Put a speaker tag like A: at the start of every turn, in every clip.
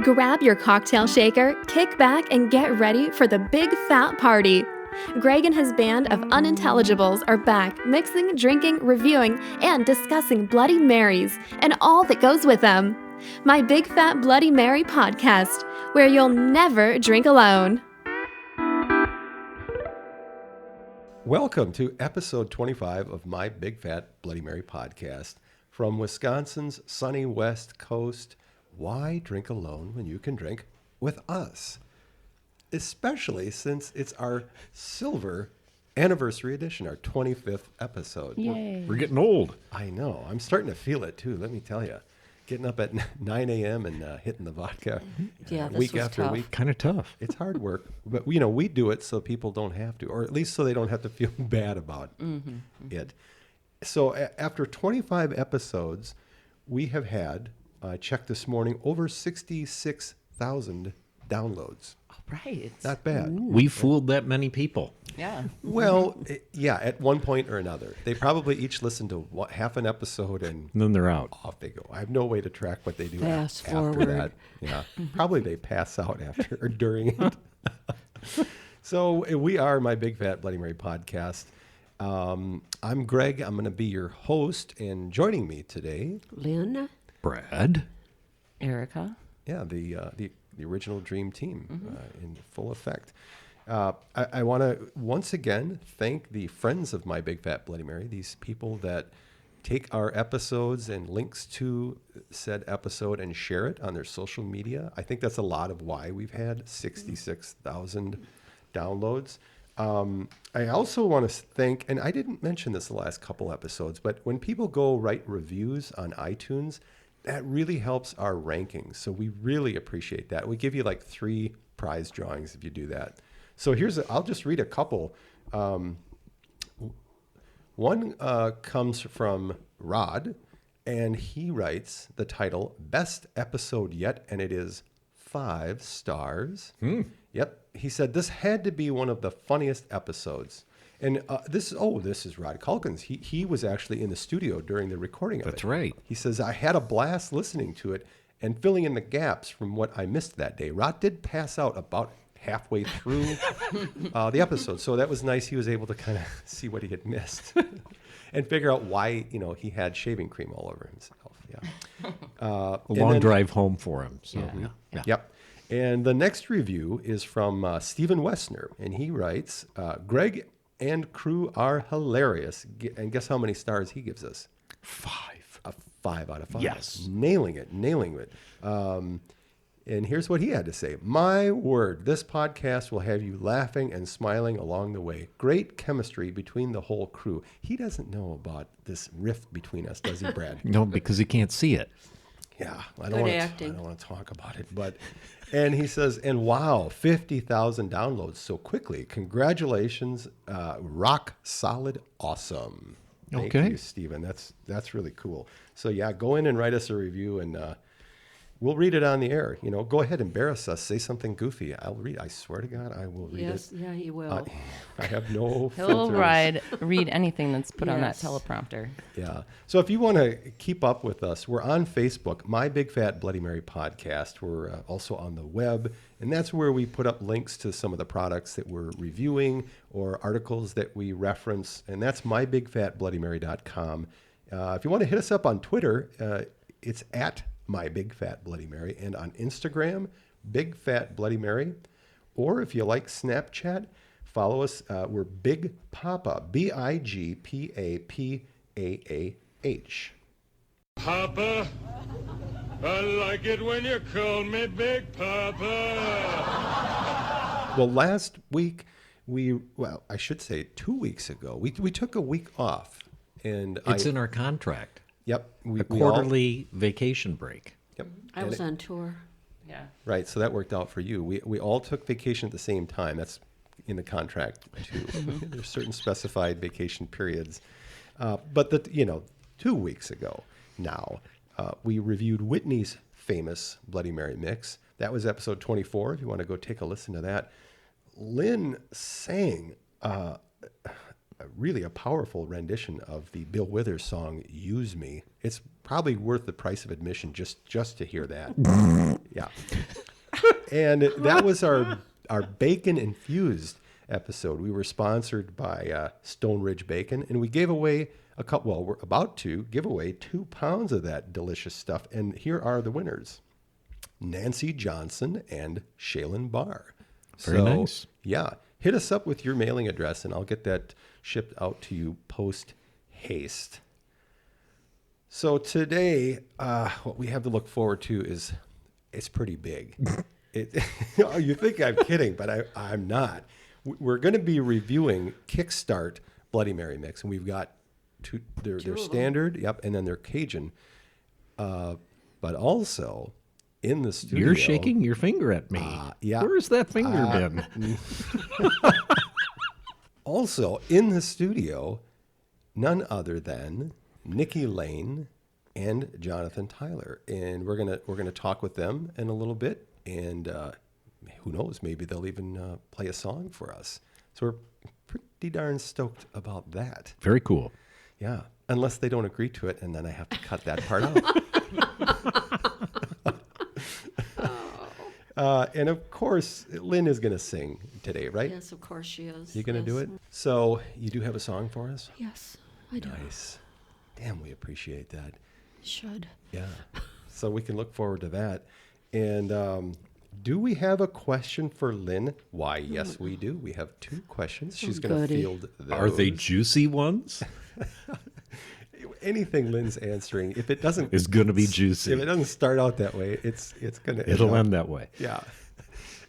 A: Grab your cocktail shaker, kick back, and get ready for the big fat party. Greg and his band of unintelligibles are back, mixing, drinking, reviewing, and discussing Bloody Marys and all that goes with them. My Big Fat Bloody Mary podcast, where you'll never drink alone.
B: Welcome to episode 25 of My Big Fat Bloody Mary podcast. From Wisconsin's sunny west coast, why drink alone when you can drink with us? Especially since it's our silver anniversary edition, our 25th episode.
C: Yay.
D: We're getting old.
B: I know. I'm starting to feel it too, let me tell you. Getting up at 9 a.m. and hitting the vodka
C: Yeah, this
B: week
C: was
B: after
C: tough.
B: week.
D: Kind of tough.
B: It's hard work, but we do it so people don't have to, or at least so they don't have to feel bad about it. So after 25 episodes, we have had, I checked this morning, over 66,000 downloads.
C: Right.
B: Not bad.
D: We fooled that many people.
C: Yeah.
B: Well, yeah, at one point or another. They probably each listen to half an episode and
D: And then they're out.
B: off they go. I have no way to track what they do
C: Fast
B: after
C: forward.
B: that. Yeah, probably they pass out after or during it. So we are My Big Fat Bloody Mary podcast. I'm Greg. I'm going to be your host, and joining me today,
C: Lynn,
D: Brad.
C: Erica.
B: yeah, the original Dream Team in full effect. I want to once again thank the friends of My Big Fat Bloody Mary, these people that take our episodes and links to said episode and share it on their social media. I think that's a lot of why we've had 66,000 downloads. I also want to thank, and I didn't mention this the last couple episodes, but when people go write reviews on iTunes, that really helps our rankings. So we really appreciate that. We give you like 3 prize drawings if you do that. So I'll just read a couple. One comes from Rod, and he writes the title, Best Episode Yet, and it is 5 stars. Yep. He said, this had to be one of the funniest episodes. And this is Rod Calkins. He was actually in the studio during the recording of it.
D: That's right.
B: He says, I had a blast listening to it and filling in the gaps from what I missed that day. Rod did pass out about halfway through the episode. So that was nice. He was able to kind of see what he had missed and figure out why, he had shaving cream all over himself. Yeah.
D: A long drive home for him. So, yeah.
B: Yep. And the next review is from Stephen Wessner, and he writes, Greg and crew are hilarious. And guess how many stars he gives us?
D: 5.
B: A 5 out of 5.
D: Yes.
B: Nailing it. And here's what he had to say. My word, this podcast will have you laughing and smiling along the way. Great chemistry between the whole crew. He doesn't know about this rift between us, does he, Brad?
D: No, because he can't see it.
B: Yeah, I
C: Good
B: don't
C: acting.
B: want to talk about it, and he says, and wow, 50,000 downloads so quickly. Congratulations, rock solid, awesome. Thank
D: Okay.
B: you, Stephen. That's really cool. So yeah, go in and write us a review, and we'll read it on the air. Go ahead, embarrass us, say something goofy. I'll read. I swear to God, I will read
C: Yes,
B: it.
C: yeah, he will.
B: I have no.
E: He'll
B: filters.
E: read anything that's put on that
C: Yes.
E: teleprompter.
B: Yeah. So if you want to keep up with us, we're on Facebook, My Big Fat Bloody Mary Podcast. We're also on the web, and that's where we put up links to some of the products that we're reviewing or articles that we reference, and that's mybigfatbloodymary.com. If you want to hit us up on Twitter, it's at My Big Fat Bloody Mary, and on Instagram, Big Fat Bloody Mary. Or if you like Snapchat, follow us. We're Big Papa, BIGPAPAAH.
F: Papa, I like it when you call me Big Papa.
B: Well, last week, I should say 2 weeks ago, we took a week off. And
D: It's in our contract.
B: Yep.
D: A quarterly vacation break.
B: Yep.
C: I
B: And
C: was on tour.
E: Yeah.
B: Right, so that worked out for you. We all took vacation at the same time. That's in the contract too. There's certain specified vacation periods. But 2 weeks ago now, we reviewed Whitney's famous Bloody Mary mix. That was episode 24. If you want to go take a listen to that, Lynn sang really a powerful rendition of the Bill Withers song "Use Me." It's probably worth the price of admission just to hear that. Yeah, and that was our bacon infused episode. We were sponsored by Stone Ridge Bacon, and we gave away a couple. Well, we're about to give away 2 pounds of that delicious stuff, and here are the winners: Nancy Johnson and Shaylin Barr.
D: Very nice.
B: Yeah, hit us up with your mailing address, and I'll get that shipped out to you post haste. So today, what we have to look forward to is it's pretty big. You think I'm kidding, but I'm not. We're going to be reviewing Kickstart Bloody Mary mix, and we've got their standard, yep, and then their Cajun. But also in the studio,
D: You're shaking your finger at me.
B: yeah.
D: Where's that finger been?
B: Also in the studio, none other than Nikki Lane and Jonathan Tyler, and we're gonna talk with them in a little bit, and who knows, maybe they'll even play a song for us. So we're pretty darn stoked about that.
D: Very cool.
B: Yeah, unless they don't agree to it, and then I have to cut that part out. And of course, Lynn is going to sing today, right?
C: Yes, of course she is.
B: You going to do
C: Yes.
B: it? So you do have a song for us?
C: Yes, I do.
B: Nice. Damn, we appreciate that.
C: Should.
B: Yeah. So we can look forward to that. And do we have a question for Lynn? Why, yes, we do. We have 2 questions. She's going to
C: goody.
B: field those.
D: Are they juicy ones?
B: Anything Lynn's answering, if it doesn't,
D: Is going to be juicy.
B: if it doesn't start out that way, it's going to.
D: It'll end that way.
B: Yeah.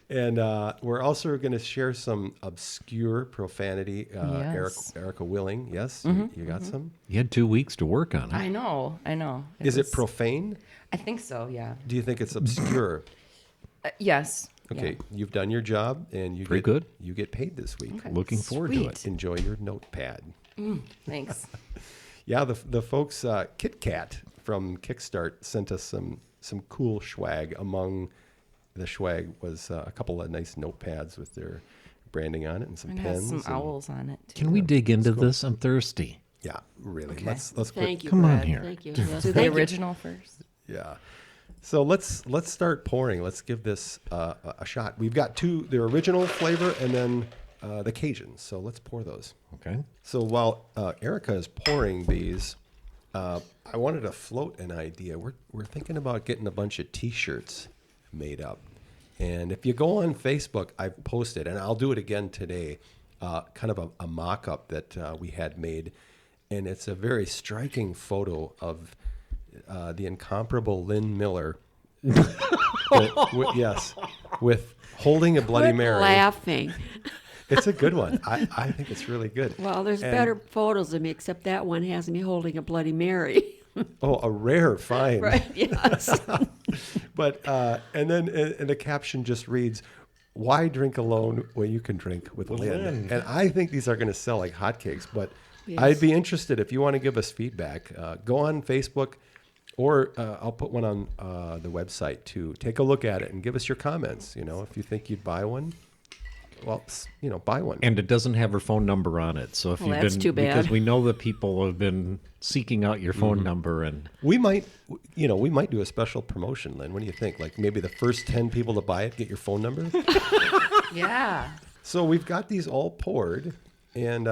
B: And we're also going to share some obscure profanity.
E: Yes.
B: Erica Willing, yes, you got some.
D: You had 2 weeks to work on it.
E: I know.
B: Is it
E: was-
B: profane?
E: I think so, yeah.
B: Do you think it's obscure?
E: Yes.
B: Okay,
E: yeah.
B: you've done your job, and you
D: Pretty
B: get
D: good.
B: You get paid this week.
E: Okay.
D: Looking forward to it.
E: Sweet.
B: Enjoy your notepad.
E: Thanks.
B: Yeah, the folks Kit Kat from Kickstart sent us some cool swag. Among the swag was a couple of nice notepads with their branding on it and some
E: And it
B: pens.
E: has some
B: and-
E: owls on it. Too.
D: Can we dig into this? I'm thirsty.
B: Yeah, really.
E: Okay.
B: Let's
C: Thank you,
D: Come on
C: Brad.
D: here.
C: Thank you. Yes,
E: Do the
C: thank you.
E: original first?
B: Yeah. So let's start pouring. Let's give this a shot. We've got 2, their original flavor and then the Cajun. So let's pour those.
D: Okay.
B: So while Erica is pouring these, I wanted to float an idea. We're thinking about getting a bunch of T-shirts made up. And if you go on Facebook, I've posted, and I'll do it again today, kind of a mock-up that we had made. And it's a very striking photo of the incomparable Lynn Miller. Yes, with holding a Bloody
C: Quit
B: Mary.
C: laughing.
B: It's a good one. I think it's really good.
C: Well, there's
B: And-
C: better photos of me, except that one has me holding a Bloody Mary.
B: Oh, a rare find.
C: Right, yes.
B: But and then and the caption just reads, "Why drink alone when you can drink with Lynn?" And I think these are going to sell like hotcakes. But
C: Yes.
B: I'd be interested if you want to give us feedback. Go on Facebook, or I'll put one on the website too. Take a look at it and give us your comments. You know, if you think you'd buy one, well, buy one.
D: And it doesn't have her phone number on it. So if
C: Well,
D: you've
C: that's
D: been,
C: too bad.
D: because we know that people have been seeking out your phone number, and
B: We might do a special promotion, Lynn. What do you think? Like maybe the first 10 people to buy it get your phone number.
E: Yeah.
B: So we've got these all poured, and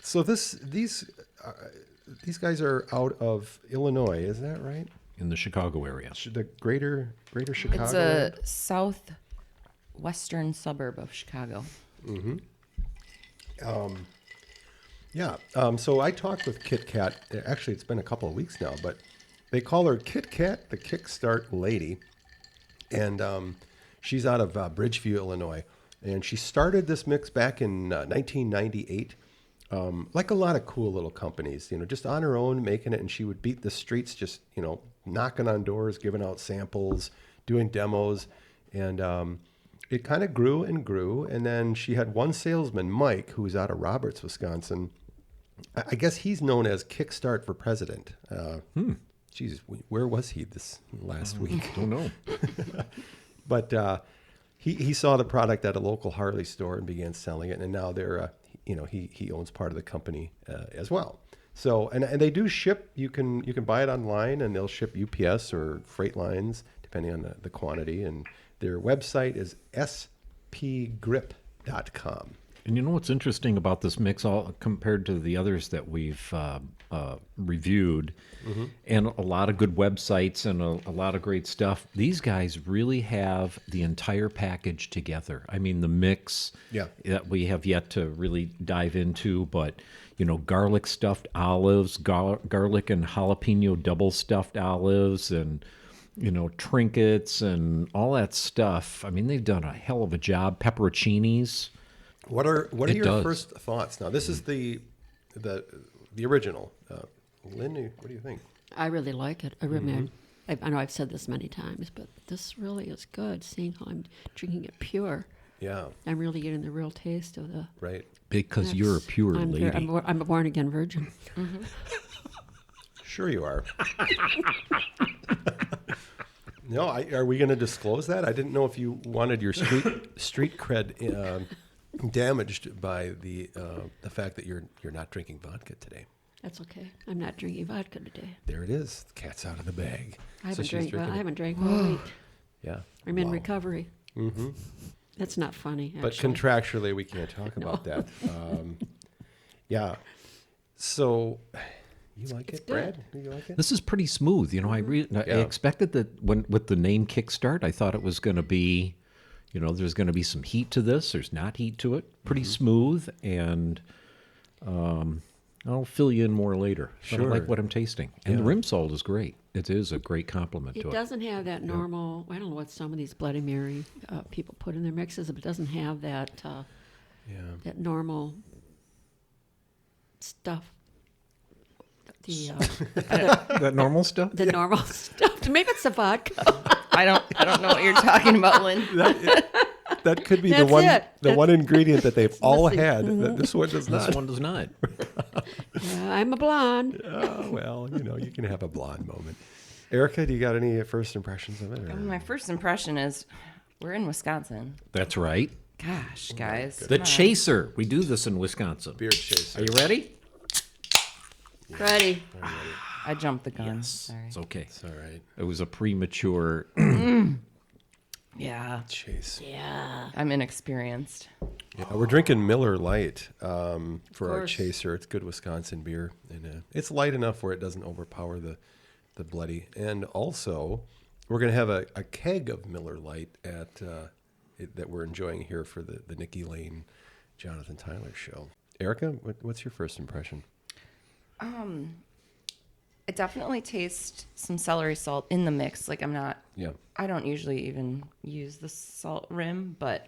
B: so these guys are out of Illinois, is that right?
D: in the Chicago area.
B: The greater Chicago.
E: It's
B: area?
E: a southwestern suburb of Chicago.
B: Yeah. So I talked with Kit Kat. Actually, it's been a couple of weeks now, but they call her Kit Kat, the Kickstart Lady, and she's out of Bridgeview, Illinois. And she started this mix back in 1998. Like a lot of cool little companies, just on her own, making it. And she would beat the streets, just, knocking on doors, giving out samples, doing demos. And it kind of grew and grew. And then she had one salesman, Mike, who's out of Roberts, Wisconsin. I guess he's known as Kickstart for President. Geez, where was he this last week?
D: Don't know.
B: But he saw the product at a local Harley store and began selling it. And now he owns part of the company as well. So and they do ship. You can buy it online, and they'll ship UPS or freight lines depending on the quantity. And their website is spgrip.com.
D: And you know what's interesting about this mix, all compared to the others that we've reviewed, and a lot of good websites and a lot of great stuff. These guys really have the entire package together. I mean, the mix that we have yet to really dive into, but garlic stuffed olives, garlic and jalapeno double stuffed olives, and trinkets and all that stuff. I mean, they've done a hell of a job. Pepperoncinis.
B: What are your first thoughts? Now, this is the original. Lynn, what do you think?
C: I really like it. I know I've said this many times, but this really is good. Seeing how I'm drinking it pure,
B: Yeah,
C: I'm really getting the real taste of the.
B: right.
D: Because
C: mix.
D: you're a pure lady.
C: I'm a born again virgin.
B: Sure you are. No, are we going to disclose that? I didn't know if you wanted your street cred damaged by the fact that you're not drinking vodka today.
C: That's okay. I'm not drinking vodka today.
B: There it is. The cat's out of the bag.
C: I
B: So
C: haven't
B: she's
C: drank. I
B: drinking it.
C: haven't drank all week.
B: Yeah.
C: I'm in
B: Wow.
C: recovery.
B: Mm-hmm.
C: That's not funny.
B: But
C: Actually.
B: contractually, we can't talk about that. Yeah. So, you like it, Brad? You like it?
D: This is pretty smooth. I expected that with the name Kickstart, I thought it was going to be, there's going to be some heat to this. There's not heat to it. Pretty smooth, and I'll fill you in more later. But I
B: Sure.
D: like what I'm tasting. And the rim salt is great. It is a great compliment
C: It
D: to it.
C: doesn't have that normal. I don't know what some of these Bloody Mary people put in their mixes, but it doesn't have that that normal stuff.
D: That normal stuff?
C: The normal stuff. Maybe it's the vodka.
E: I don't know what you're talking about, Lynn.
B: That could be
C: That's it.
B: the one ingredient that they've all
C: missing.
B: had that this one does not.
D: This one does not.
C: Yeah, I'm a blonde.
B: Oh, well, you can have a blonde moment. Erica, do you got any first impressions of it? or-
E: My first impression is we're in Wisconsin.
D: That's right.
E: Gosh, guys.
D: The
E: come on.
D: Chaser. We do this in Wisconsin.
B: Beard chaser.
D: Are you ready?
C: Ready.
E: I jumped the gun. Sorry.
D: It's okay.
B: It's all right.
D: It was a premature.
E: Yeah.
B: Chase.
C: Yeah.
E: I'm inexperienced.
B: Yeah, we're drinking Miller Lite for our
C: course.
B: chaser. It's good Wisconsin beer, and it's light enough where it doesn't overpower the bloody. And also, we're going to have a keg of Miller Lite that we're enjoying here for the Nikki Lane, Jonathan Tyler show. Erica, what's your first impression?
E: I definitely taste some celery salt in the mix. Like
B: Yeah.
E: I don't usually even use the salt rim, but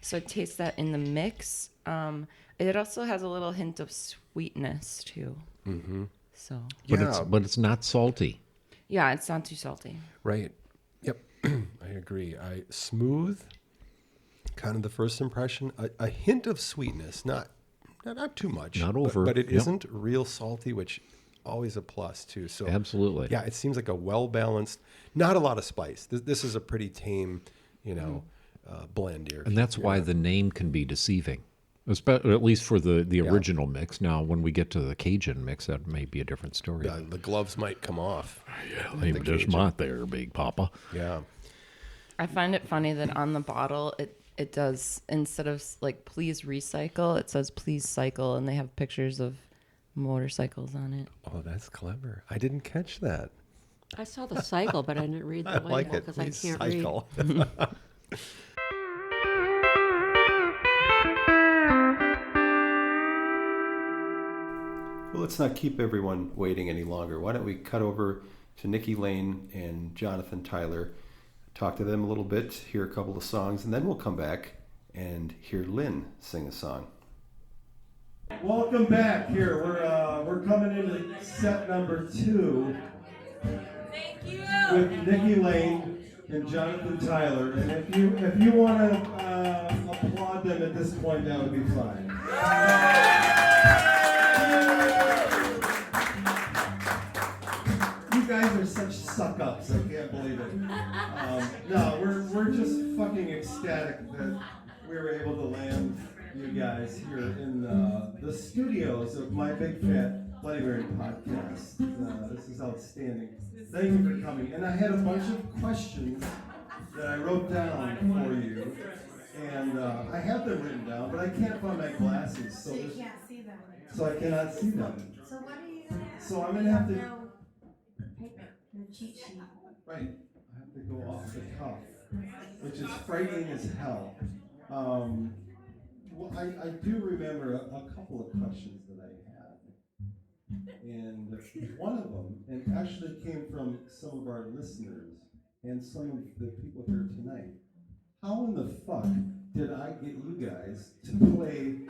E: so I taste that in the mix. It also has a little hint of sweetness too. Mm-hmm. So
D: But it's not salty.
E: yeah, it's not too salty.
B: Right. Yep. I agree. Smooth, kind of the first impression. A hint of sweetness, not too much.
D: Not over.
B: But it
D: Yep.
B: isn't real salty, which always a plus too. So
D: Absolutely.
B: yeah, it seems like a well balanced. Not a lot of spice. This is a pretty tame, blend here.
D: And that's why the name can be deceiving, at least for the original mix. Now, when we get to the Cajun mix, that may be a different story.
B: the gloves might come off.
D: Hey, there's not there, Big Papa.
B: Yeah.
E: I find it funny that on the bottle it does, instead of like please recycle, it says please cycle, and they have pictures of motorcycles on it.
B: Oh, that's clever. I didn't catch that.
C: I saw the cycle, but I didn't read the
B: I
C: label
B: like it.
C: because I
B: Please
C: can't
B: cycle. Well, let's not keep everyone waiting any longer. Why don't we cut over to Nikki Lane and Jonathan Tyler, talk to them a little bit, hear a couple of songs, and then we'll come back and hear Lynn sing a song.
G: Welcome back. Here we're coming into set number 2 with Nikki Lane and Jonathan Tyler. And if you want to applaud them at this point, that would be fine. You guys are such suck-ups. I can't believe it. No, we're just fucking ecstatic that we were able to land you guys here in the studios of My Big Fat Bloody Mary podcast. This is outstanding. Thank you for coming. And I had a bunch of questions that I wrote down for you. And I have them written down, but I can't find my glasses.
H: So you can't see them.
G: So I cannot see them.
H: So what are you going to ask?
G: So I'm going to have to...
H: No paper, no cheat sheet.
G: Right. I have to go off the cuff, which is frightening as hell. Well, I do remember a couple of questions that I had. And one of them, and actually came from some of our listeners and some of the people here tonight. How in the fuck did I get you guys to play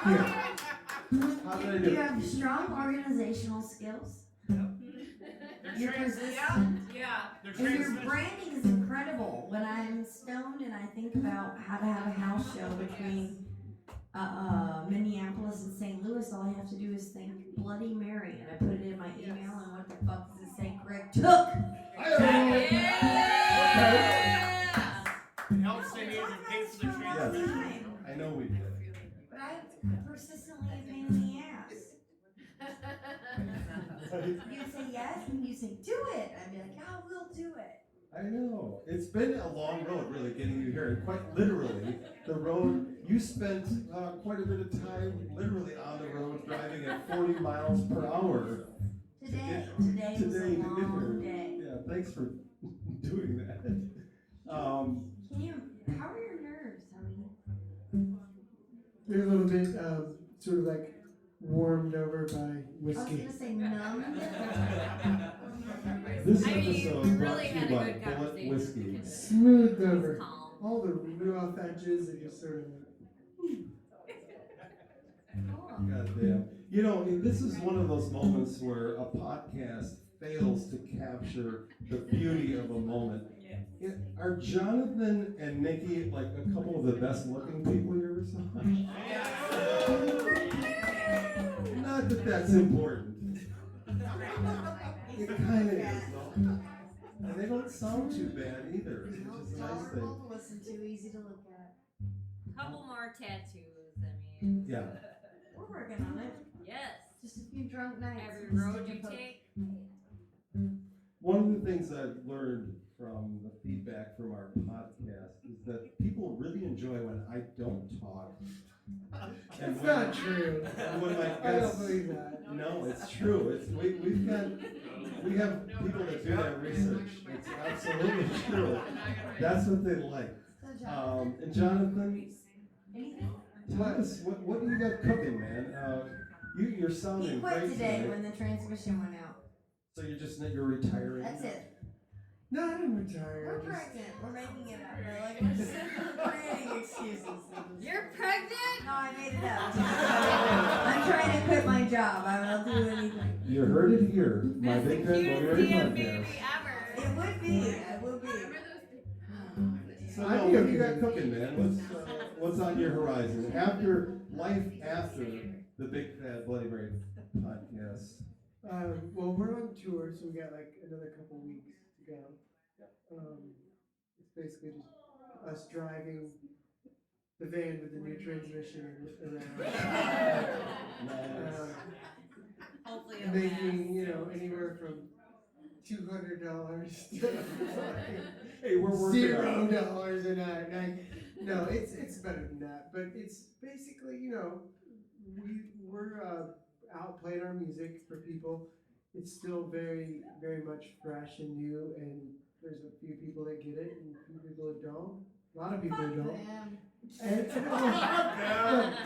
G: here? How did I do
H: You
G: it?
H: have strong organizational skills. You're persistent. And your branding is incredible. When I'm stoned and I think about how to have a house show between Minneapolis and St. Louis, all I have to do is think Bloody Mary, and I put it in my email, and what the fuck does it say? Greg took.
I: Help St. Andrew pay for the
G: Yes, I know we did.
H: But I persistently a pain in the ass. You'd say yes, and you say do it. I'd be like, I will do it.
G: I know. It's been a long road, really, getting you here. And quite literally, the road, you spent quite a bit of time literally on the road driving at 40 miles per hour.
H: Today was a long day.
G: Yeah, thanks for doing that.
H: How are your nerves, honey?
J: They're a little bit sort of like warmed over by
H: I was
J: whiskey.
H: gonna say numb.
G: This episode brought to you by Bullet Whiskey.
J: Smoothed over. All the rough edges are just sort of
G: God damn. You know, this is one of those moments where a podcast fails to capture the beauty of a moment. Are Jonathan and Nikki like a couple of the best looking people you ever saw? Not that that's important. It kind of is, though. And they don't sound too bad either, which is a nice thing.
H: Tolerable to listen to, easy to look at.
K: Couple more tattoos, I mean.
G: Yeah.
H: We're working on it.
K: Yes.
H: Just a few drunk nights.
K: Every road you take.
G: One of the things I've learned from the feedback from our podcast is that people really enjoy when I don't talk.
J: It's not true.
G: When my
J: I don't
G: guests,
J: believe that.
G: no, it's true. We have people that do that research. It's absolutely true. That's what they like. And Jonathan, tell us what do you got cooking, man? You're sounding
H: He
G: great
H: quit today
G: tonight.
H: when the transmission went out.
G: So you're retiring.
H: That's it.
J: No, I didn't retire.
H: We're pregnant. We're making it up. We're like, we're just creating excuses.
K: You're pregnant?
H: No, I made it up. I'm trying to quit my job. I will do anything.
G: You heard it here. My Big Fat Bloody
K: Cutest
G: Mary
K: damn
G: podcast.
K: baby ever.
H: It would be. It would be.
G: So no, what do you got cooking, man? What's on your horizon after the Big Fat Bloody Mary podcast?
J: Well, we're on tour, so we got like another couple weeks to go. It's basically just us driving the van with the new transmission around.
K: Hopefully it'll
J: Making,
K: last.
J: anywhere from $200 to
G: Hey, we're working on it.
J: $0 a night. No, it's better than that. But it's basically, we're out playing our music for people. It's still very, very much fresh and new, and there's a few people that get it and a few people that don't. A lot of people that don't.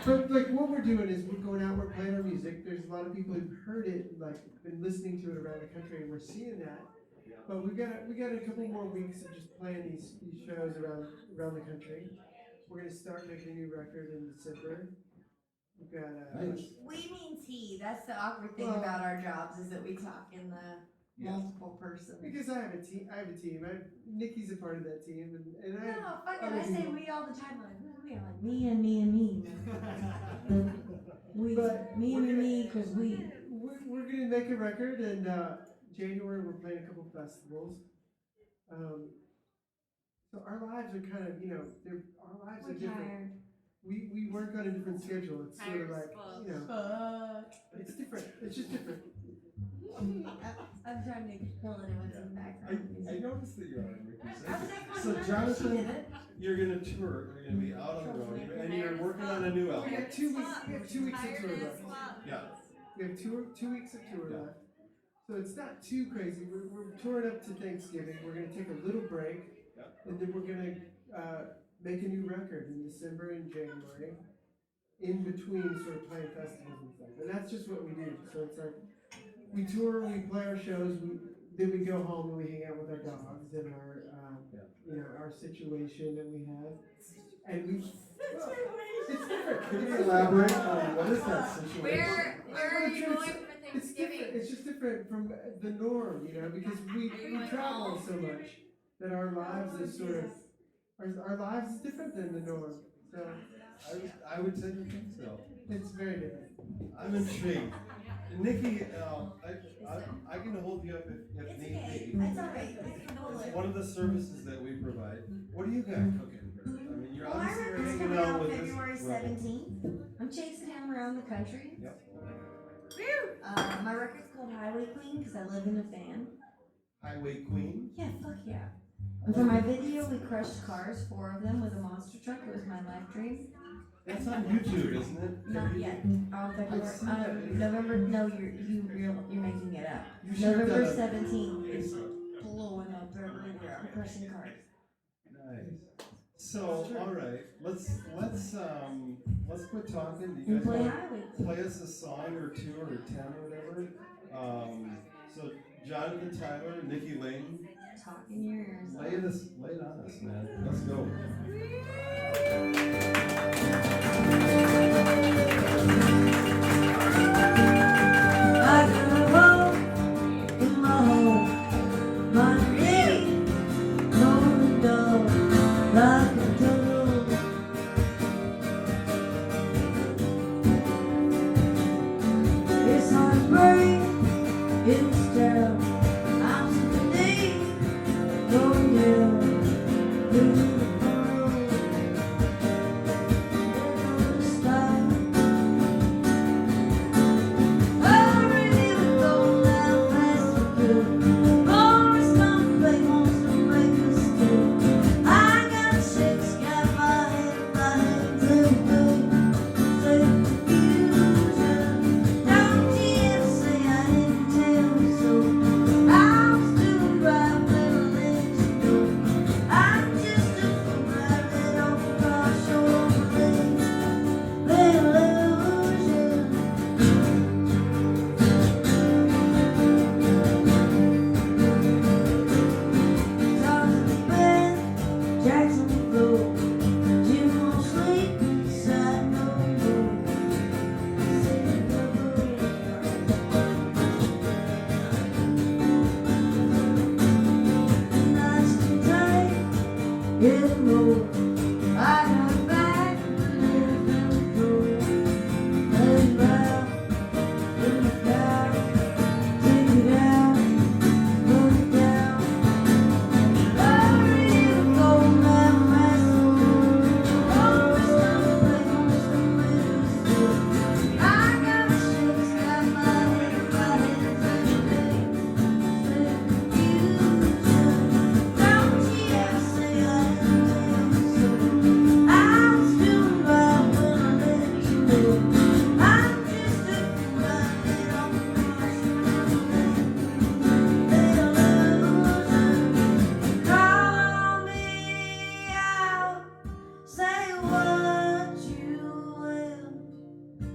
J: But like what we're doing is we're going out, we're playing our music. There's a lot of people who've heard it, like been listening to it around the country, and we're seeing that. But we got a couple more weeks of just playing these shows around the country. We're gonna start making a new record in December. We've got
G: Nice.
H: We means he. That's the awkward thing about our jobs is that we talk in the multiple person.
J: because I have a team. Nikki's a part of that team, and I.
H: No, fuck it.
J: other
H: I say
J: people.
H: we all the time. Like, who are we? I'm like, me and me and me. We,
J: But
H: me and me, because we.
J: We're gonna make a record, and January we're playing a couple festivals. So our lives are kind of, our lives are
H: We're
J: different.
H: tired.
J: we work on a different schedule. It's sort of like, you know, it's different. It's just different.
H: I'm trying to control it with some background.
G: I noticed that you're on Ricky.
H: I was like,
G: So
H: she
G: Jonathan,
H: did it.
G: you're gonna tour. You're gonna be out on the road, and you're working on a new
J: We
G: album.
J: have 2 weeks. We have 2 weeks of tour left.
G: Yeah.
J: We have 2 weeks of tour
G: Yeah.
J: left. So it's not too crazy. We're touring up to Thanksgiving. We're gonna take a little break,
G: Yeah.
J: and then we're gonna make a new record in December and January. In between, sort of playing festivals and stuff, and that's just what we do. So it's like we tour, we play our shows, then we go home and we hang out with our dogs and our, you know, our situation that we have, and we. Well, it's different.
G: Can you elaborate on what is that situation?
K: Where are you going for
J: It's different.
K: Thanksgiving?
J: It's just different from the norm, you know, because we travel so much that our lives is sort of our lives is different than the norm. So
G: I would say you think so.
J: it's very different.
G: I'm intrigued. Nikki, I can hold you up if need be.
H: It's all right.
G: It's one of the services that we provide. What do you got cooking here? I mean, you're
H: Well, my
G: obviously
H: record's
G: hanging
H: coming
G: out
H: out
G: with this.
H: February
G: rebel.
H: 17th. I'm chasing him around the country.
G: Yep.
H: My record's called Highway Queen because I live in a van.
G: Highway Queen.
H: Yeah, fuck yeah. And for my video, we crushed cars, 4 of them, with a monster truck. It was my life dream.
G: That's on YouTube, isn't it?
H: Not yet. February,
G: I've seen that.
H: November. No, you're making it up.
G: You should have
H: November
G: done
H: 17th is
G: Facebook.
H: blowing up everywhere. I'm crushing cars.
G: Nice. So, all right, let's quit talking. You
H: And play
G: guys
H: Highway.
G: play us a song or 2 or 10 or whatever. So Jonathan Tyler, Nikki Layton,
H: Talk in your ears.
G: lay it on us, man. Let's go.
H: I got a hole in my home. My name on the door like a turtle. It's heartbreak in the stare. I'm sitting going down through the world. They're gonna stop.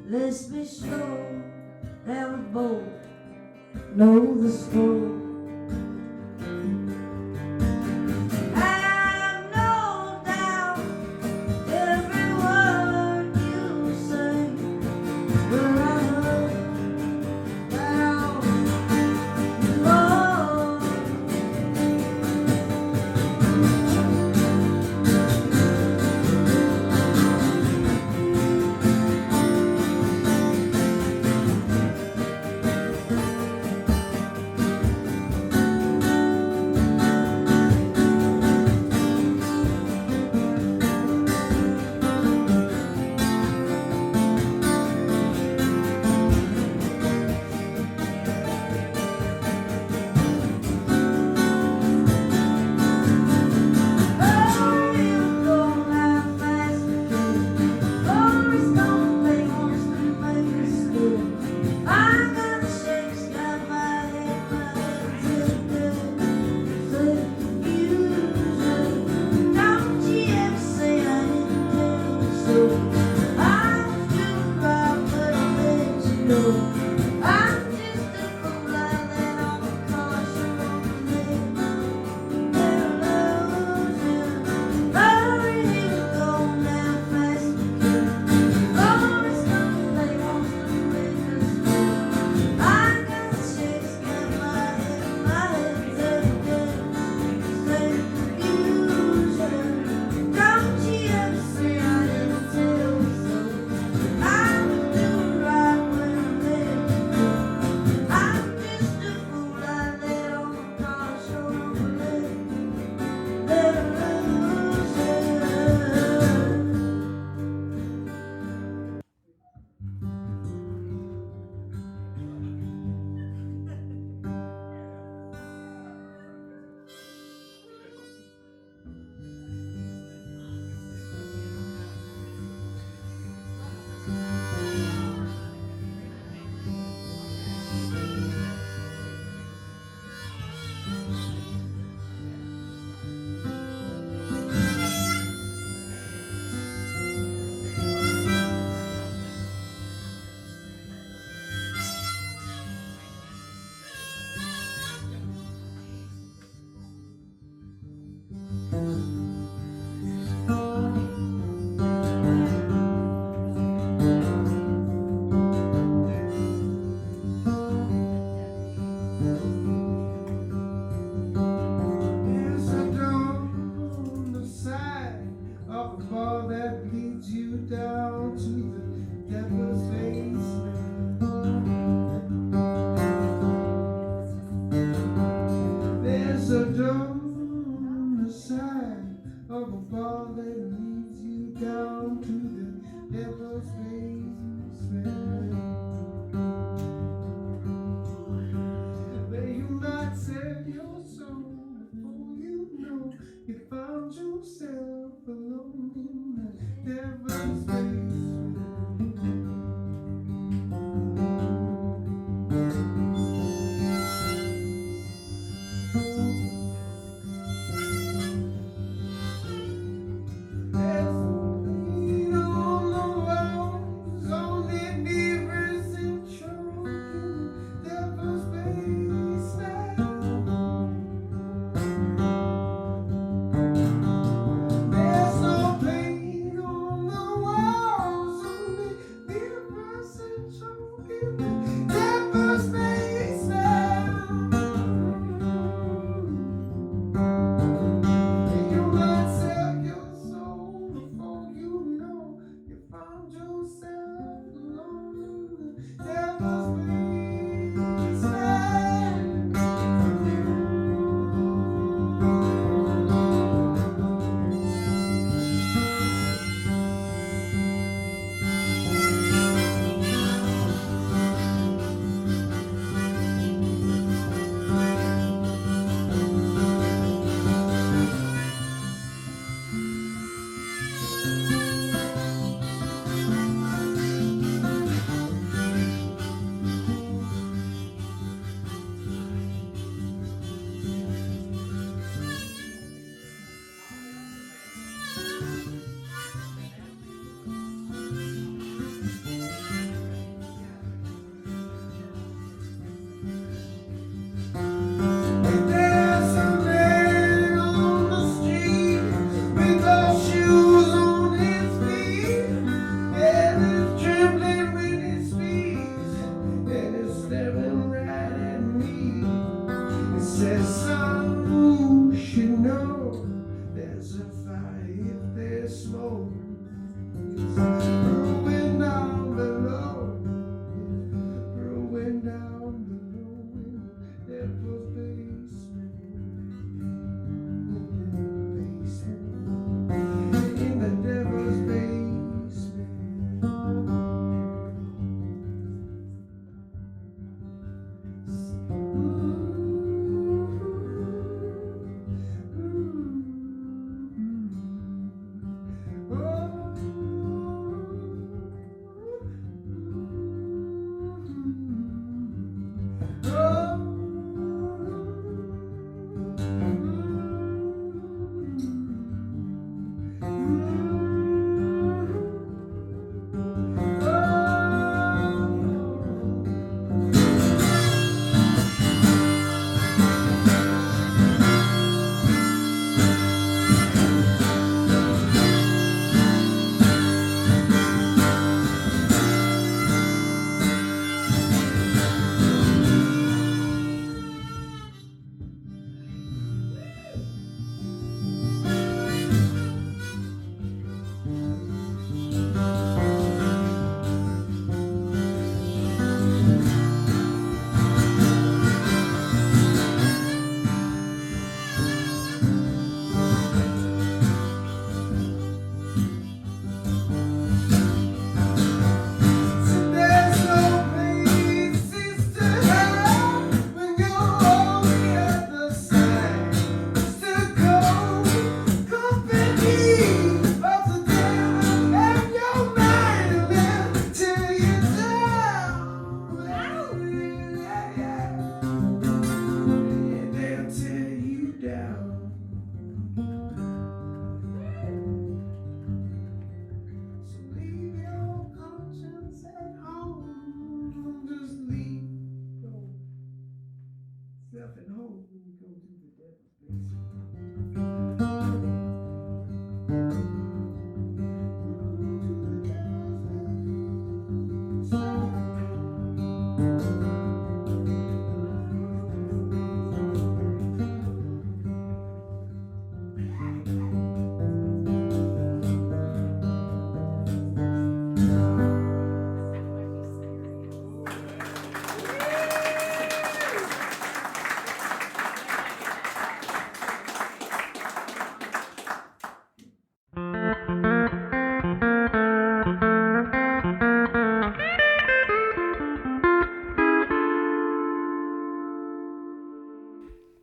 H: Let's be sure that we both know the score. Have no doubt every word you say, but I hope that I'll know.
J: of a ball that leads you down to the devil's basement. There you might sell your soul before you know you found yourself alone in the devil's basement. There's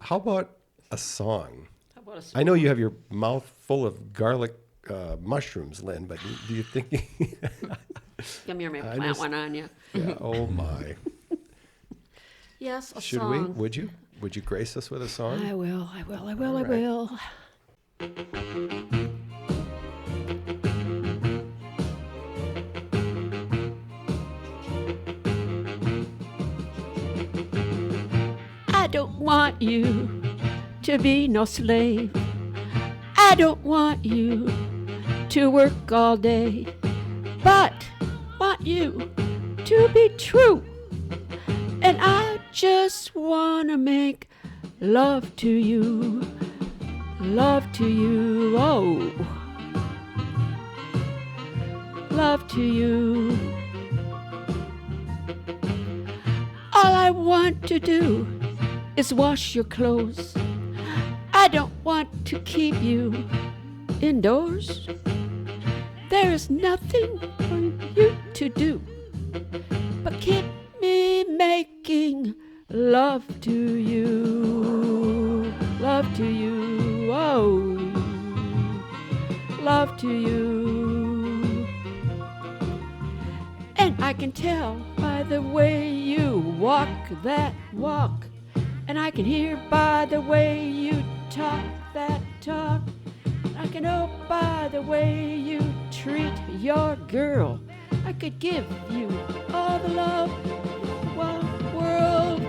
B: How about a song?
C: How about a
B: I know you have your mouth full of garlic mushrooms, Lynn, but do you think...
C: Come here, maybe
B: I
C: plant
B: just-
C: one on you.
B: Yeah, oh, my.
C: Yes, a
B: Should
C: song.
B: we? Would you? Would you grace us with a song?
C: I will.
B: All right.
C: I don't want you to be no slave. I don't want you to work all day, but want you to be true. And I just wanna make love to you, oh, love to you. All I want to do is wash your clothes. I don't want to keep you indoors. There is nothing for you to do but keep me making love to you, oh, love to you. And I can tell by the way you walk that walk, and I can hear by the way you talk that talk. I can know by the way you treat your girl. I could give you all the love in the world.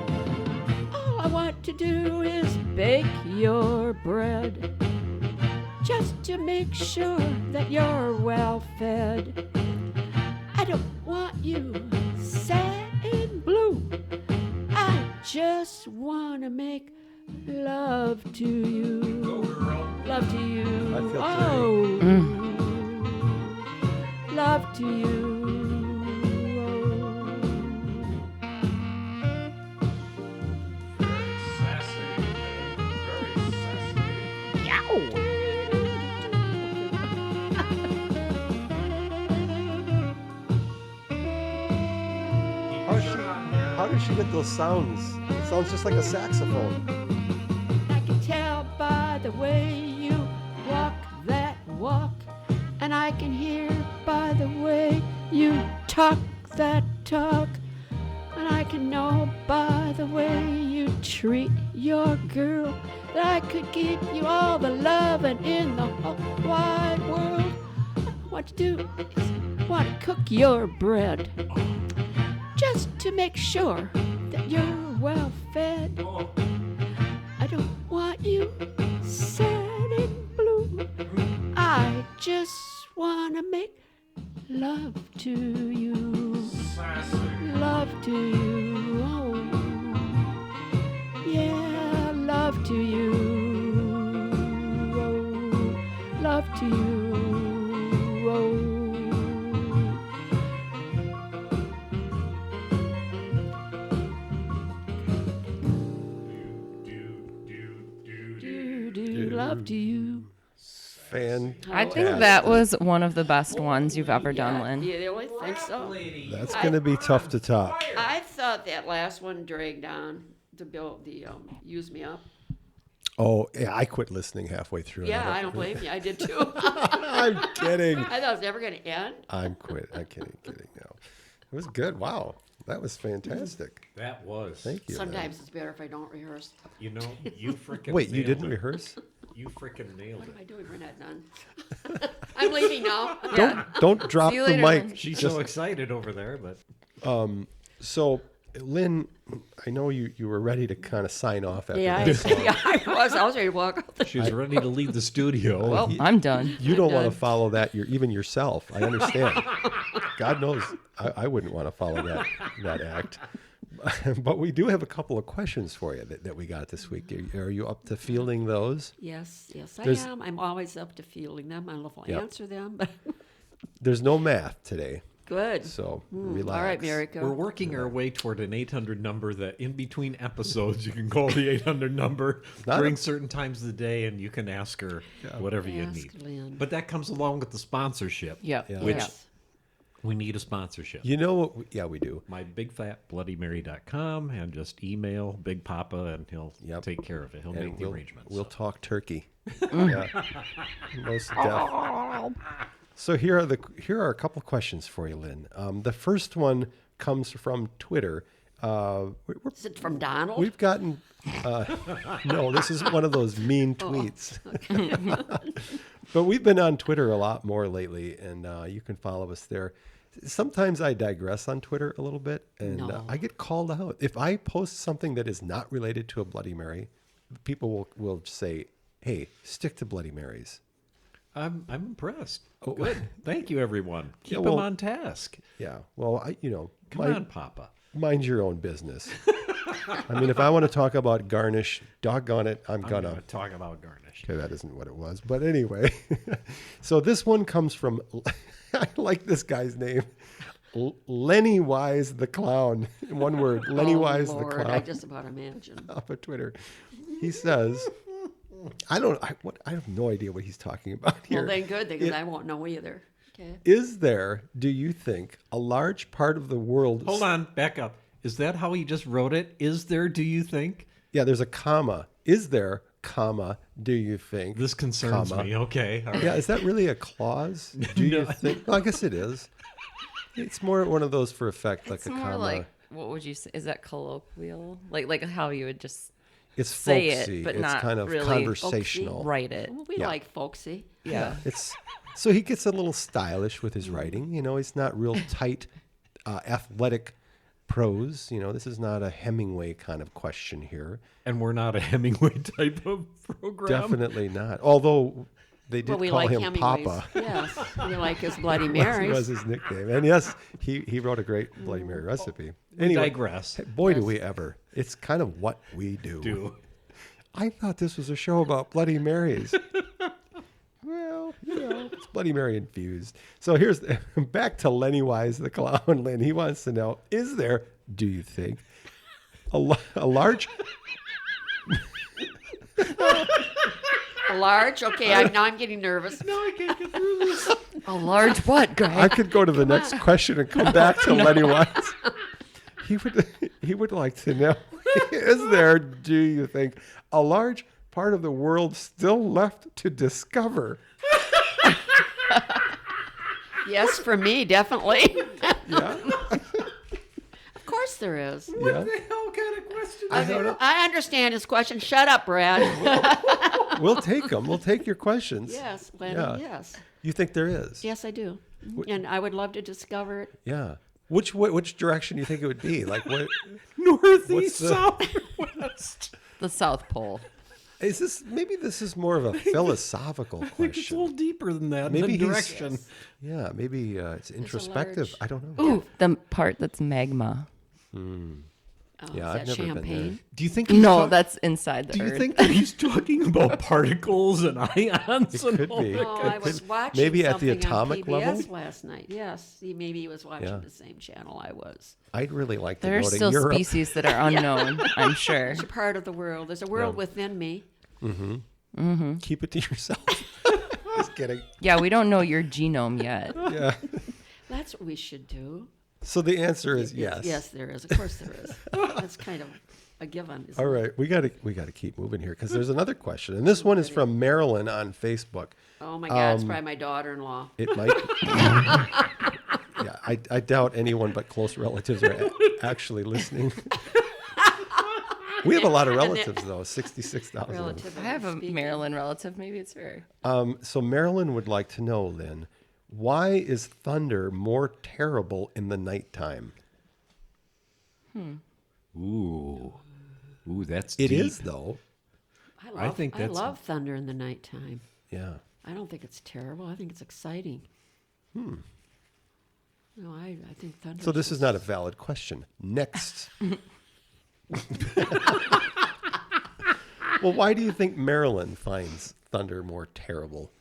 C: All I want to do is bake your bread, just to make sure that you're well fed. I don't want you sad and blue. I just wanna make love to you. Love to you.
B: I feel
C: Oh, love to you.
B: How does she get those sounds? It sounds just like a saxophone.
C: I can tell by the way you walk that walk, and I can hear by the way you talk that talk, and I can know by the way you treat your girl that I could give you all the loving in the whole wide world. What to do is want to cook your bread, just to make sure that you're well fed. I don't want you sad and blue. I just wanna make love to you. Love to you. Oh, yeah, love to you. Oh, love to you. Oh. Love to you.
B: Fantastic.
E: I think that was one of the best ones you've ever done, Lynn.
C: You really think so?
B: That's going to be tough to top.
C: I thought that last one dragged on to build the Use Me Up.
B: Oh, yeah, I quit listening halfway through.
C: Yeah, I don't blame you. I did too.
B: I'm kidding.
C: I thought it was never going to end.
B: I'm kidding. No. It was good. Wow. That was fantastic.
D: That was.
B: Thank you.
C: Sometimes it's better if I don't rehearse.
D: You know, you freaking
B: Wait, you
D: nailed
B: didn't
D: it.
B: rehearse?
D: You freaking nailed
C: What am
D: it.
C: I doing? We're not done. I'm leaving now.
B: Don't drop
E: See you
B: the
E: later,
B: mic.
E: Lynn.
D: She's so excited over there, but
B: So, Lynn, I know you were ready to kind of sign off after
C: Yeah,
B: that song.
C: I was ready to walk out the
D: she was ready to leave the studio.
E: Well, I'm done.
B: You don't want to
C: done.
B: follow that, even yourself. I understand. God knows I wouldn't want to follow that act. But we do have a couple of questions for you that we got this week. Are you up to fielding those?
C: Yes,
B: There's-
C: I am. I'm always up to fielding them. I don't know if I'll
B: Yep.
C: answer them, but
B: There's no math today,
C: good.
B: so relax.
C: All right, Miracle.
D: We're working our way toward an 800 number that in between episodes you can call the 800 number
B: Not
D: during
B: a-
D: certain times of the day and you can ask her whatever you
C: Ask
D: need.
C: Lynn.
D: But that comes along with the sponsorship.
E: Yep.
B: Yeah.
D: Which
C: Yes.
D: We need a sponsorship.
B: You know what? Yeah, we do.
D: MyBigFatBloodyMary.com, and just email Big Papa, and he'll take care of it. He'll
B: And
D: make the arrangements.
B: We'll talk turkey. Yeah. Most definitely. So here are a couple questions for you, Lynn. The first one comes from Twitter.
C: Is it from Donald?
B: We've gotten no. This is one of those mean tweets. But we've been on Twitter a lot more lately, and you can follow us there. Sometimes I digress on Twitter a little bit, and I get called out. If I post something that is not related to a Bloody Mary, people will say, "Hey, stick to Bloody Marys."
D: I'm impressed. Good. Thank you, everyone. Keep
B: well,
D: him on task.
B: Yeah. Well,
D: Come on, Papa.
B: Mind your own business. I mean, if I want to talk about garnish, doggone it, I'm gonna
D: talk about garnish.
B: Okay, that isn't what it was. But anyway, so this one comes from, I like this guy's name, Lenny Wise the Clown. In one word, Lenny Wise
C: Lord,
B: the Clown.
C: I just about imagine.
B: Off of Twitter. He says, I have no idea what he's talking about here.
C: Well, then good, because I won't know either. Okay.
B: Is there, do you think, a large part of the world...
D: Hold on, back up. Is that how he just wrote it? Is there, do you think?
B: Yeah, there's a comma. Is there, comma, do you think?
D: This concerns
B: comma.
D: me. Okay. All right.
B: Yeah, is that really a clause? Do you think? Well, I guess it is. It's more one of those for effect, like
E: It's
B: a
E: more
B: comma.
E: like, what would you say? Is that colloquial? Like how you would just
B: It's
E: say
B: folksy.
E: it, but
B: It's
E: not
B: kind of
E: really
B: conversational.
E: Write it.
C: Well, we
B: Yeah.
C: like folksy.
E: Yeah.
B: It's so he gets a little stylish with his writing. You know, he's not real tight, athletic prose. You know, this is not a Hemingway kind of question here.
D: And we're not a Hemingway type of program.
B: Definitely not. Although they did
C: Well, we
B: call
C: like
B: him
C: Hemingway's.
B: Papa.
C: Yes, we like his Bloody
B: was
C: Marys.
B: his nickname. And yes, he wrote a great Bloody Mary recipe.
D: We digress.
B: Boy, do we ever. It's kind of what we do. I thought this was a show about Bloody Marys. Well, it's Bloody Mary infused. So here's back to Lenny Wise, the Clown. Lynn, he wants to know, is there, do you think, a large...
C: A large? Okay, now I'm getting nervous.
D: No, I can't get through this.
C: A large what, Greg?
B: I could go to the next question and come back to Lenny Wise. He would like to know, is there, do you think, a large part of the world still left to discover?
C: Yes, for me, definitely.
B: Yeah.
C: Of course there is.
B: Yeah.
D: What the hell kind of question
B: I
D: is
B: don't know.
C: I understand his question. Shut up, Brad.
B: We'll take them. We'll take your questions.
C: Yes, Lenny,
B: Yeah.
C: yes.
B: You think there is?
C: Yes, I do. And I would love to discover it.
B: Yeah. Which direction do you think it would be? Like what?
D: Northeast,
B: the-
D: south, or west?
E: The South Pole.
B: Is this maybe this is more of a philosophical
D: I think it's a
B: question?
D: little deeper than that.
B: Maybe
D: in the
B: he's-
D: direction.
B: Yeah, maybe it's introspective.
C: large-
B: I don't know.
E: Ooh, the part that's magma.
C: Oh,
B: Yeah,
C: is
B: I've
C: that
B: never been there.
C: champagne?
D: Do you think? He's
E: No, that's inside the
D: Do you
E: earth.
D: think that he's talking about particles and ions?
B: It
D: and
B: could
D: all
B: be.
D: that
C: Oh,
D: kind
C: I
D: of-
C: was watching
B: maybe at the
C: something on
B: atomic
C: PBS
B: level?
C: last night. Yes, maybe he was watching
B: Yeah.
C: the same channel I was.
B: I'd really like to
E: There are
B: go to
E: still
B: Europe.
E: species that are unknown, I'm sure.
C: It's a part of the world. There's a world
B: Yeah.
C: within me.
B: Keep it to yourself. Just kidding.
E: Yeah, we don't know your genome yet.
B: Yeah.
C: That's what we should do.
B: So the answer is yes.
C: Yes, there is. Of course there is. That's kind of a given. Isn't
B: All
C: it?
B: right, we got to keep moving here because there's another question, and this one is from Marilyn on Facebook.
C: Oh my God, it's probably my daughter-in-law.
B: It might. Yeah, I doubt anyone but close relatives are actually listening. We have a lot of relatives though, 66,000.
C: Relative.
E: I have a Maryland relative. Maybe it's her.
B: So Marilyn would like to know then, why is thunder more terrible in the nighttime?
D: Ooh, that's
B: It
D: deep.
B: is though.
C: I
D: think
C: I
D: that's-
C: love thunder in the nighttime.
B: Yeah.
C: I don't think it's terrible. I think it's exciting. No, I think thunder.
B: So this is not a valid question. Next. Well, why do you think Marilyn finds thunder more terrible?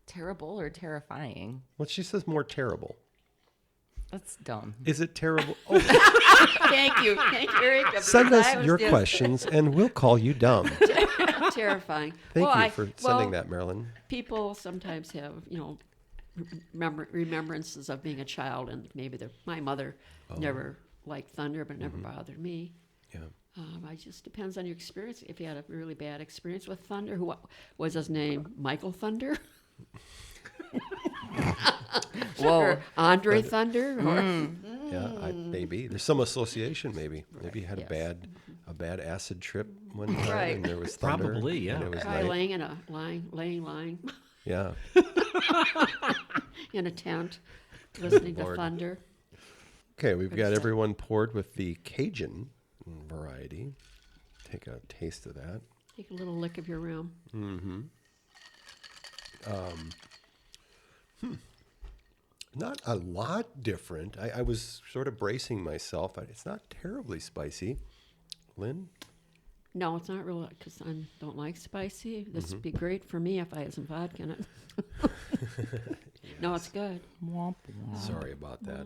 E: Terrible or terrifying?
B: Well, she says more terrible.
E: That's dumb.
B: Is it terrible? Oh,
C: Thank you, Eric.
B: send
C: I
B: us
C: was
B: your
C: just
B: questions and we'll call you dumb.
C: Terrifying.
B: Thank
C: Well,
B: you for sending that, Marilyn.
C: People sometimes have, remembrances of being a child, and maybe my mother never liked thunder, but it never bothered me.
B: Yeah.
C: It just depends on your experience. If you had a really bad experience with thunder, who was his name? Michael Thunder?
E: Whoa.
C: Or Andre Thunder? Or,
B: Yeah, maybe there's some association. Maybe you had a bad acid trip one time,
C: Right.
B: and there was thunder.
D: Probably, yeah.
B: and it was
C: guy
B: night.
C: laying in a lying
B: Yeah.
C: in a tent, listening to
B: Lord.
C: thunder.
B: Okay, we've got everyone poured with the Cajun variety. Take a taste of that.
C: Take a little lick of your rum.
B: Not a lot different. I was sort of bracing myself. It's not terribly spicy. Lynn?
C: No, it's not really, because I don't like spicy. This would be great for me if I had some vodka in it. No, it's good.
E: Womp womp.
B: Sorry about that.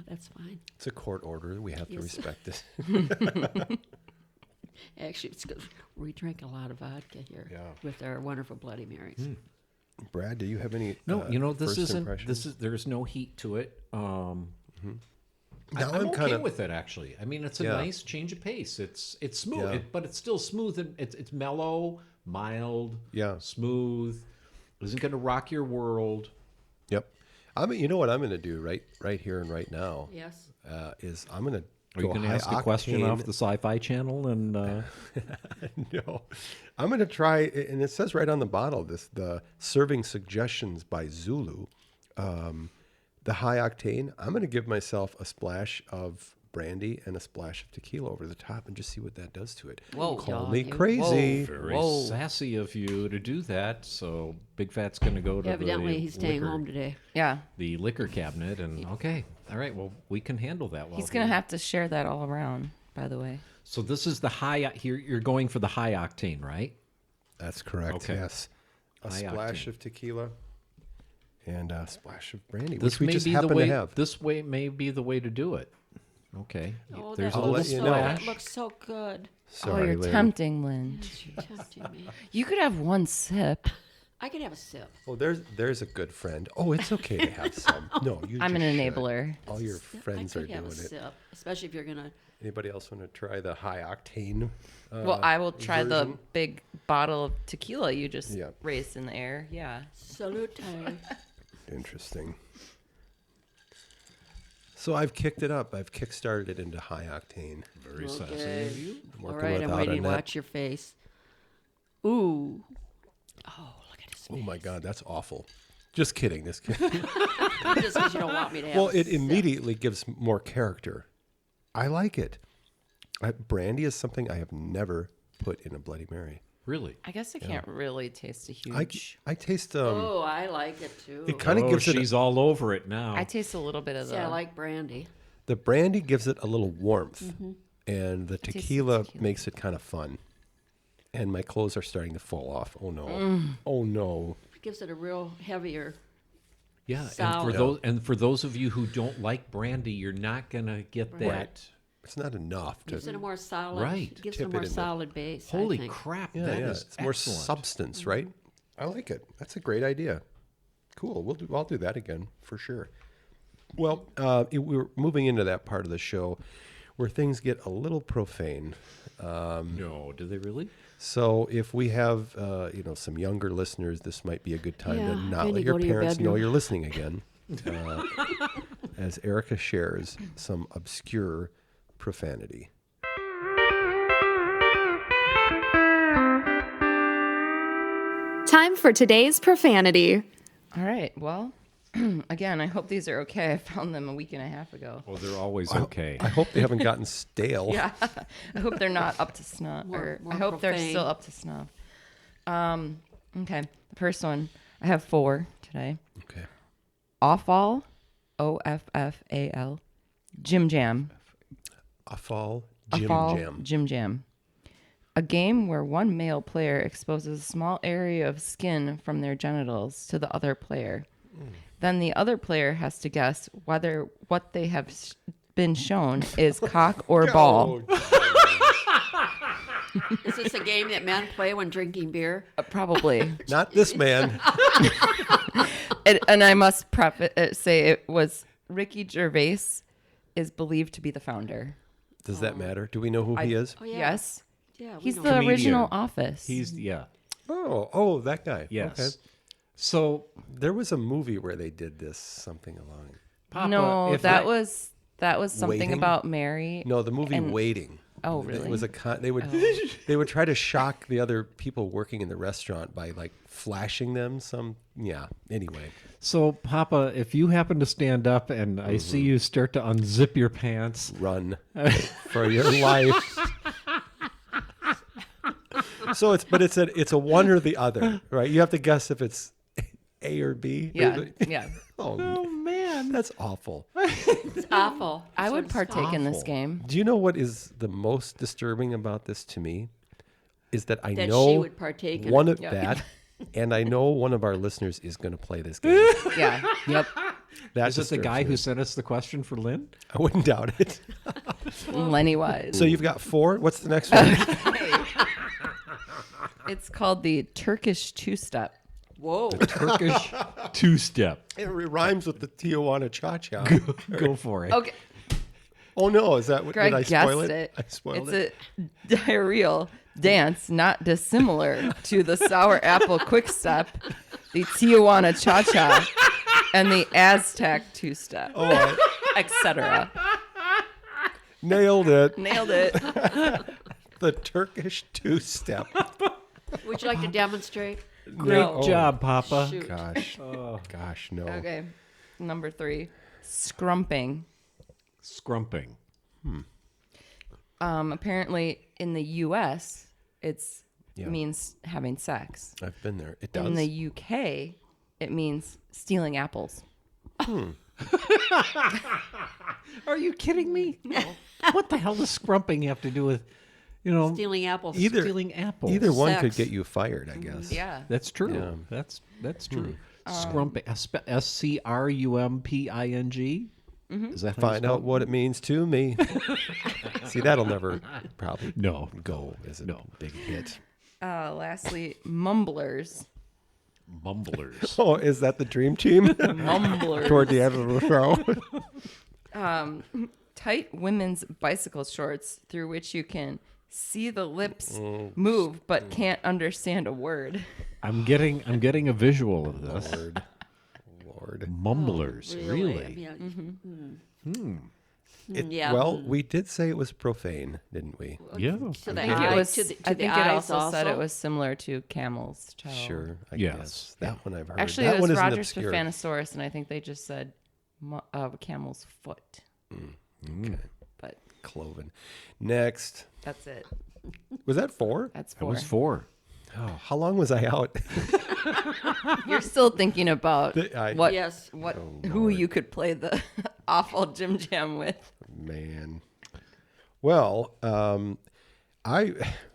C: That's fine.
B: It's a court order. We have to
C: Yes.
B: respect it.
C: Actually, it's good. We drink a lot of vodka here
B: Yeah.
C: with our wonderful Bloody Marys.
B: Brad, do you have any
D: No, this
B: first
D: isn't.
B: impressions?
D: There's no heat to it.
B: Now
D: I'm
B: I'm
D: okay
B: kind of
D: with it actually. I mean, it's a
B: Yeah.
D: nice change of pace. It's smooth,
B: Yeah.
D: but it's still smooth and it's mellow, mild,
B: Yeah.
D: smooth. Isn't going to rock your world.
B: Yep. You know what I'm going to do right here and right now
C: Yes.
B: is I'm going to
D: Are you going to ask a question off the Sci-Fi Channel? And
B: No, I'm going to try, and it says right on the bottle, the serving suggestions by Zulu, the high octane. I'm going to give myself a splash of brandy and a splash of tequila over the top, and just see what that does to it.
E: Whoa.
B: Call
C: Dog,
B: me
C: you.
B: crazy.
D: very
E: Whoa.
D: sassy of you to do that. So Big Fat's going to go to
C: Evidently,
D: the
C: he's staying
D: liquor,
C: home today.
E: Yeah.
D: the liquor cabinet, and okay, all right. Well, we can handle that.
E: He's going to have to share that all around, by the way.
D: So this is the high. Here you're going for the high octane, right?
B: That's correct.
D: Okay.
B: Yes, a
D: High
B: splash
D: octane.
B: of tequila and a splash of brandy,
D: This
B: which we
D: may
B: just
D: be the
B: happen
D: way.
B: to have.
D: This way may be the way to do it. Okay.
C: Oh,
D: There's
C: that
D: a
B: I'll
D: little
B: let you know.
C: that
D: splash.
C: looks so good.
B: Sorry,
E: you're
B: Lynn.
E: tempting, Lynn.
C: You're tempting me.
E: You could have one sip.
C: I could have a sip.
B: Oh, there's a good friend. Oh, it's okay to have some. No, you.
E: I'm an
B: just should.
E: enabler.
B: All your
C: I
B: friends
C: could
B: are
C: have
B: doing
C: a
B: it.
C: sip, especially if you're gonna.
B: Anybody else want to try the high octane?
E: Well, I will try the
B: version?
E: big bottle of tequila you just
B: Yeah.
E: raised in the air. Yeah.
C: Salute.
B: Interesting. So I've kicked it up. I've kickstarted it into high octane.
D: Very sassy
C: Okay.
D: of you.
C: All
B: Working
C: right, I'm
B: without
C: waiting
B: a
C: to
B: net.
C: watch your face. Ooh. Oh, look at his
B: Oh
C: face.
B: my God, that's awful. Just kidding. Just kidding.
C: Just because you don't want me to have
B: Well,
C: a
B: it
C: sip.
B: immediately gives more character. I like it. Brandy is something I have never put in a Bloody Mary.
D: Really?
E: I guess I can't really taste a
B: I
E: huge.
B: taste.
C: Oh, I like it too.
B: It kind of gives it.
D: She's all over it now.
E: I taste a little bit of
C: See,
E: the.
C: I like brandy.
B: The brandy gives it a little warmth,
C: Mm-hmm.
B: and the
E: taste the
B: tequila
E: tequila.
B: makes it kind of fun. And my clothes are starting to fall off. Oh no!
C: Mm.
B: Oh no!
C: It gives it a real heavier.
D: Yeah,
C: Sour.
D: and for those of you who don't like brandy, you're not gonna get that.
B: Right. It's not enough to.
C: Gives it a more solid.
D: Right.
C: Gives it a
B: Tip it
C: more
B: in the-
C: solid base. I
D: Holy
C: think.
D: crap!
B: Yeah,
D: that
B: yeah.
D: is
B: It's more
D: excellent.
B: substance, right? I like it. That's a great idea. Cool. I'll do that again for sure. Well, we're moving into that part of the show where things get a little profane.
D: No, do they really?
B: So if we have some younger listeners, this might be a good time to
C: Yeah,
B: not
C: maybe
B: let your
C: go to your
B: parents know
C: bedroom.
B: you're listening again. As Erica shares some obscure profanity.
A: Time for today's profanity.
E: All right. Well, again, I hope these are okay. I found them a week and a half ago.
D: Oh, they're always okay.
B: I hope they haven't gotten stale.
E: Yeah. I hope they're not up to snuff.
C: More
E: I hope they're
C: profane.
E: still up to snuff. Okay. The first one. I have 4 today.
B: Okay.
E: Offal. OFFAL. Jim Jam.
B: Afal Jim
E: Afal
B: Jam.
E: Jim Jam. A game where one male player exposes a small area of skin from their genitals to the other player. Then the other player has to guess whether what they have been shown is cock or ball.
C: Is this a game that men play when drinking beer?
E: Probably.
B: Not this man.
E: And I must say it was Ricky Gervais is believed to be the founder.
B: Does that matter? Do we know who he is?
C: Oh, yeah.
E: Yes.
C: Yeah, we
E: He's
C: know
E: the
C: him.
E: original Office.
D: He's yeah.
B: Oh, that guy.
D: Yes.
B: Okay.
D: So
B: There was a movie where they did this, something along.
D: Papa,
E: no,
D: if
E: that was something
B: Waiting?
E: about Mary.
B: No, the movie
E: and-
B: Waiting.
E: Oh,
B: It
E: really?
B: was they would try to shock the other people working in the restaurant by like flashing them anyway.
D: So, Papa, if you happen to stand up and I see you start to unzip your pants,
B: Run for your life. So it's a one or the other, right? You have to guess if it's A or B.
E: Yeah, yeah.
B: Oh,
D: man,
B: that's awful.
C: It's awful.
E: I would partake in this
B: Awful.
E: game.
B: Do you know what is the most disturbing about this to me? Is that I
C: That
B: know
C: she would partake in
B: one
C: it.
B: of
C: Yeah.
B: that, and I know one of our listeners is going to play this game.
E: Yeah. Yep.
B: That
D: is it the
B: disturbs
D: guy
B: me.
D: who sent us the question for Lynn?
B: I wouldn't doubt it.
E: Lenny Wise.
B: So you've got 4. What's the next one?
E: It's called the Turkish two-step.
C: Whoa.
D: Turkish two-step.
B: It rhymes with the Tijuana Cha-Cha.
D: Go for it.
E: Okay.
B: Oh no, is that what
E: Greg
B: did I spoil
E: guessed
B: it?
E: it.
B: I spoiled
E: It's
B: it.
E: a diarrheal dance not dissimilar to the Sour Apple Quick Step, the Tijuana Cha-Cha, and the Aztec two-step, etc.
B: Nailed it.
E: Nailed it.
B: The Turkish two-step.
C: Would you like to demonstrate?
D: Great
E: No.
D: job, Papa.
C: Shoot.
B: Gosh, no.
E: Okay. Number 3, scrumping.
D: Scrumping.
E: Apparently, in the U.S., it
B: Yeah.
E: means having sex.
B: I've been there. It does.
E: In the U.K., it means stealing apples.
D: Are you kidding me? What the hell does scrumping have to do with,
C: Stealing apples.
D: stealing apples?
B: Either one could
C: Sex.
B: get you fired, I guess.
E: Yeah.
D: That's true.
B: Yeah.
D: That's true. Scrumping. SCRUMPING. Is that how you
B: Find
D: spell
B: out what it means to me. See, that'll never probably
D: No.
B: go as a big hit.
E: Lastly, mumblers.
D: Mumblers.
B: Oh, is that the dream team?
E: Mumblers.
B: Toward the end of the show.
E: Tight women's bicycle shorts through which you can see the lips move but can't understand a word.
D: I'm getting a visual of this.
B: Lord.
D: Mumblers. Really?
C: Yeah.
B: It-
C: Yeah.
B: Well, we did say it was profane, didn't we?
D: Yeah.
C: To the
E: I think
C: eye,
E: it was.
C: to the
E: I think it
C: eyes
E: also said it was similar to camel's toe.
B: Sure. I
D: Yes.
B: guess. That one I've heard.
E: Actually,
B: that
E: it
B: one
E: was
B: isn't
E: Roger
B: obscure.
E: Stephanosaurus, and I think they just said camel's foot.
B: Okay.
E: But
B: Cloven. Next.
E: that's it.
B: Was that 4?
E: That's
D: That
E: 4.
D: was 4.
B: Oh, how long was I out?
E: You're still thinking about what,
C: Yes.
E: what,
B: Oh,
E: who
B: Lord.
E: you could play the awful Jim Jam with.
B: Man. Well,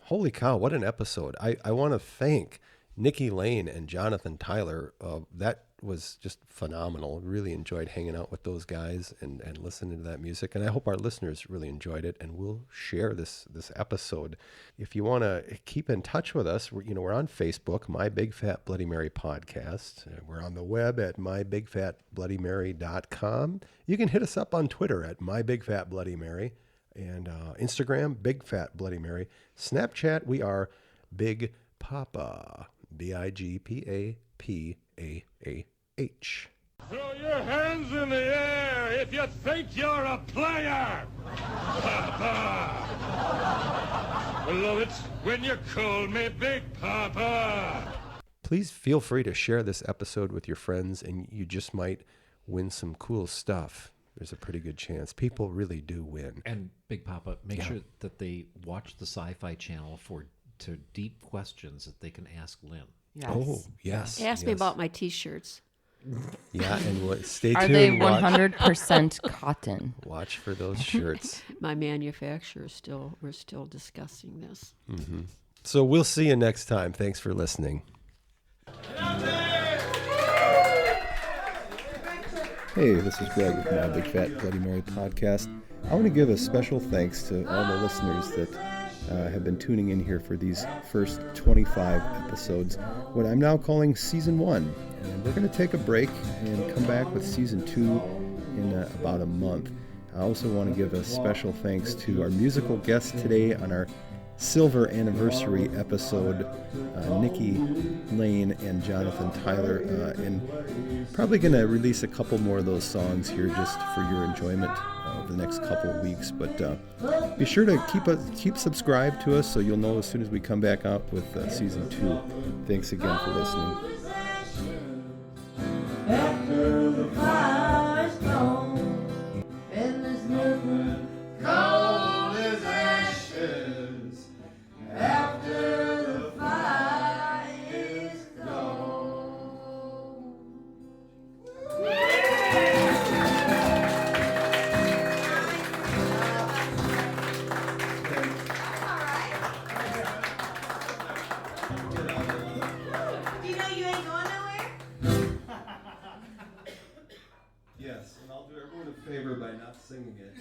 B: holy cow, what an episode. I want to thank Nikki Lane and Jonathan Tyler. That was just phenomenal. Really enjoyed hanging out with those guys and listening to that music. And I hope our listeners really enjoyed it, and we'll share this episode. If you want to keep in touch with us, we're on Facebook, My Big Fat Bloody Mary Podcast. We're on the web at mybigfatbloodymary.com. You can hit us up on Twitter at mybigfatbloodymary, and Instagram, Big Fat Bloody Mary. Snapchat, we are Big Papa, BIGPAPAAH.
F: Throw your hands in the air if you think you're a player. I love it when you call me Big Papa.
B: Please feel free to share this episode with your friends, and you just might win some cool stuff. There's a pretty good chance. People really do win.
D: And Big Papa, make sure that they watch the Sci-Fi Channel to deep questions that they can ask Lynn.
E: Yes.
B: Oh, yes.
C: Ask me
B: yes.
C: about my T-shirts.
B: Yeah, and stay
E: Are
B: tuned.
E: they
B: Watch-
E: 100% cotton?
B: Watch for those shirts.
C: My manufacturer we're still discussing this.
B: So we'll see you next time. Thanks for listening. Hey, this is Greg with My Big Fat Bloody Mary Podcast. I want to give a special thanks to all the listeners that have been tuning in here for these first 25 episodes, what I'm now calling Season 1. And we're going to take a break and come back with season 2 in about a month. I also want to give a special thanks to our musical guests today on our silver anniversary episode, Nikki Lane and Jonathan Tyler, and probably going to release a couple more of those songs here just for your enjoyment over the next couple of weeks. But be sure to keep subscribed to us so you'll know as soon as we come back out with season 2. Thanks again for listening.
H: After the fire's gone, and there's nothing cold as ashes. After the fire is gone.
K: Do you know you ain't going nowhere?
B: Yes, and I'll do everyone a favor by not singing it.